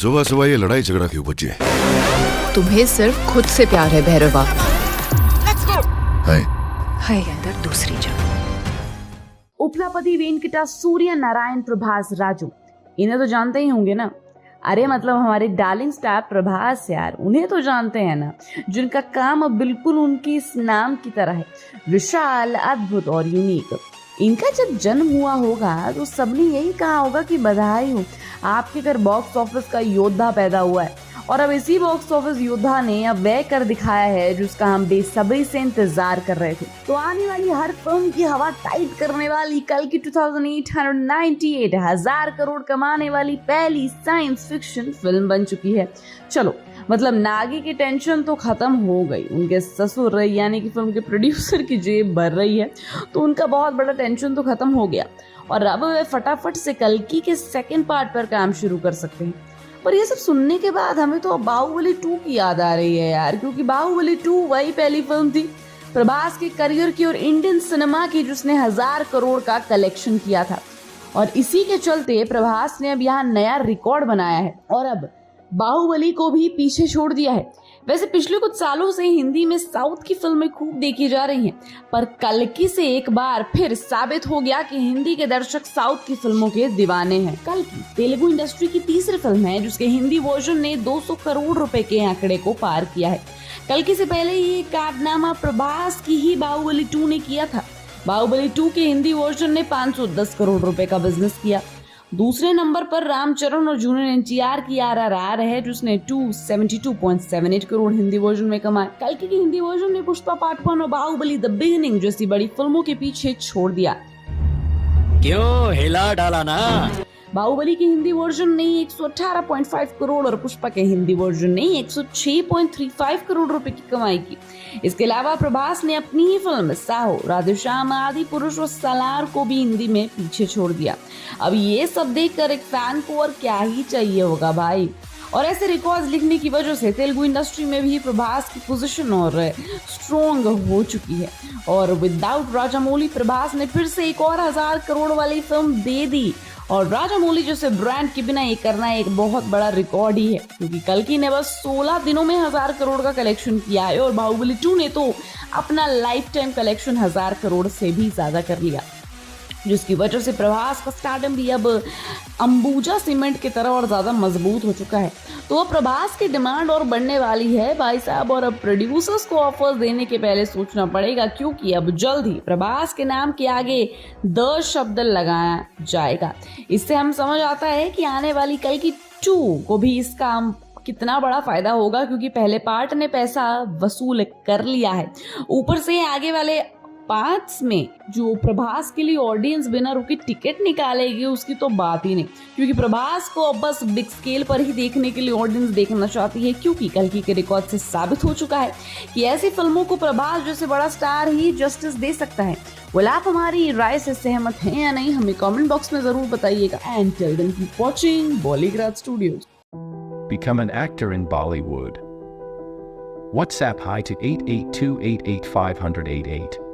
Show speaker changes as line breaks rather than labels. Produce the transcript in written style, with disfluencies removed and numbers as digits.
सुबह सुबह ये लड़ाई झगड़ा क्यों बच्चे?
तुम्हें सिर्फ खुद से प्यार है भैरवा।
हाय
अंदर दूसरी जगह।
उपलापति वेंकटा सूर्य नारायण प्रभास राजू, इन्हें तो जानते ही होंगे ना। अरे मतलब हमारे डार्लिंग स्टार प्रभास यार, उन्हें तो जानते हैं ना, जिनका काम अब बिल्कुल उनकी इस नाम की तरह है, विशाल, अद्भुत और यूनिक। इनका जब जन्म हुआ होगा तो सबने यही कहा होगा कि बधाई हो, आपके घर बॉक्स ऑफिस का योद्धा पैदा हुआ है। और अब इसी बॉक्स ऑफिस योद्धा ने अब वह कर दिखाया है जिसका हम बेसब्री से इंतजार कर रहे थे। तो आने वाली हर फिल्म की हवा टाइट करने वाली कल की 2898 करोड़ कमाने वाली पहली साइंस फिक्शन फिल्म बन चुकी है। चलो मतलब नागी की टेंशन तो खत्म हो गई, उनके ससुर यानी कि फिल्म के प्रोड्यूसर की जेब भर रही है, तो उनका बहुत बड़ा टेंशन तो खत्म हो गया और अब वे फटाफट से कल्कि के सेकंड पार्ट पर काम शुरू कर सकते हैं। पर ये सब सुनने के बाद हमें तो बाहुबली 2 की याद आ रही है यार, क्योंकि बाहुबली 2 वही पहली फिल्म थी प्रभास के करियर की और इंडियन सिनेमा की जिसने 1000 करोड़ का कलेक्शन किया था। और इसी के चलते प्रभास ने अब यहाँ नया रिकॉर्ड बनाया है और अब बाहुबली को भी पीछे छोड़ दिया है। वैसे पिछले कुछ सालों से हिंदी में साउथ की फिल्में खूब देखी जा रही हैं, पर कल्कि से एक बार फिर साबित हो गया कि हिंदी के दर्शक साउथ की फिल्मों के दीवाने हैं। कल्कि तेलुगु इंडस्ट्री की तीसरी फिल्म है जिसके हिंदी वर्जन ने 200 करोड़ रुपए के आंकड़े को पार किया है। कल्कि से पहले ये कारनामा प्रभास की ही बाहुबली 2 ने किया था। बाहुबली 2 के हिंदी वर्जन ने 510 करोड़ रुपए का बिजनेस किया। दूसरे नंबर पर रामचरण और जूनियर एनटीआर की RRR है जिसने 272.78 करोड़ हिंदी वर्जन में कमाए। कल्कि की हिंदी वर्जन ने पुष्पा पार्ट 1 और बाहुबली द बिगिनिंग जैसी बड़ी फिल्मों के पीछे छोड़ दिया।
क्यों हिला डाला ना।
बाहुबली की हिंदी वर्जन ने 118.5 करोड़ और पुष्पा के हिंदी वर्जन ने 106.35 करोड़ रुपए की कमाई की। इसके अलावा प्रभास ने अपनी ही फिल्म साहो, राधेश्याम, आदि पुरुष और सालार को भी हिंदी में पीछे छोड़ दिया। अब ये सब देखकर एक फैन को और क्या ही चाहिए होगा भाई। और ऐसे रिकॉर्ड्स लिखने की वजह से तेलुगु इंडस्ट्री में भी प्रभास की पोजीशन और स्ट्रॉन्ग हो चुकी है। और विदाउट राजामौली प्रभास ने फिर से एक और 1000 करोड़ वाली फिल्म दे दी। और राजामौली जैसे ब्रांड के बिना ये करना एक बहुत बड़ा रिकॉर्ड ही है, क्योंकि कल्कि ने बस 16 दिनों में 1000 करोड़ का कलेक्शन किया है और बाहुबली 2 ने तो अपना लाइफ टाइम कलेक्शन 1000 करोड़ से भी ज्यादा कर लिया, जिसकी वजह से प्रभास का स्टारडम भी अब अंबुजा सीमेंट की तरह और ज्यादा मजबूत हो चुका है। तो अब प्रभास की डिमांड और बढ़ने वाली है भाई साहब, और अब प्रोड्यूसर्स को ऑफर्स देने के पहले सोचना पड़ेगा, क्योंकि अब जल्द ही प्रभास के नाम के आगे द शब्द लगाया जाएगा। इससे हम समझ आता है कि आने वाली कल्कि 2 को भी इसका कितना बड़ा फायदा होगा, क्योंकि पहले पार्ट ने पैसा वसूल कर लिया है। ऊपर से आगे वाले पार्ट्स में जो प्रभास के लिए ऑडियंस बिना रुके टिकट निकालेगी उसकी तो बात ही नहीं, क्योंकि प्रभास को अब बस बिग स्केल पर ही देखने के लिए ऑडियंस देखना चाहती है, क्योंकि कल्कि के रिकॉर्ड से साबित हो चुका है कि ऐसी फिल्मों को प्रभास जैसे बड़ा स्टार ही जस्टिस दे सकता है। आप हमारी राय से सहमत हैं या नहीं, हमें कमेंट बॉक्स में जरूर बताइएगा। And till then keep watching Bollygrad Studios.
Become an actor in Bollywood. WhatsApp hi to 8828850088.